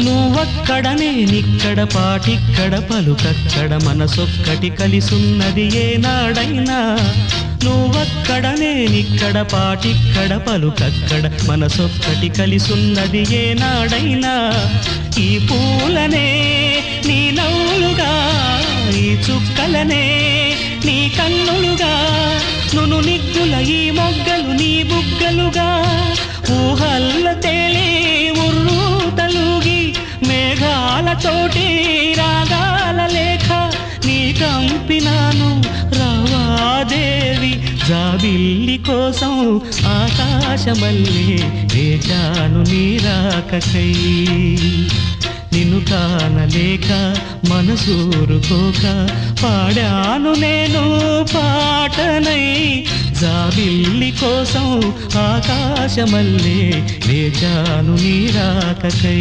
నువ్వక్కడ నేనిక్కడ పాటిక్కడ పలుకక్కడ మనసొక్కటి కలిసున్నది ఏనాడైనా నువ్వక్కడ నేనిక్కడ పాటిక్కడ పలుకక్కడ మనసొక్కటి కలిసున్నది ఏనాడైనా ఈ పూలనే నీ నవ్వులుగా ఈ చుక్కలనే నీ కన్నులుగా నును నిగ్గుల ఈ మొగ్గలు నీ బుగ్గలుగా ఊహల్ల తేలే ఉర్రు తలుగి మేఘాలతోటి రాగాల లేఖ నీ కంపినాను రావాదేవి జాబిల్లి కోసం ఆకాశమల్లే వేచాను నీ రాకకై నిన్ను కానలేక మనసూరుకోక పాడాను నేను పాటనై జాబిల్లి కోసం ఆకాశమల్లే వేచాను నీ రాకకై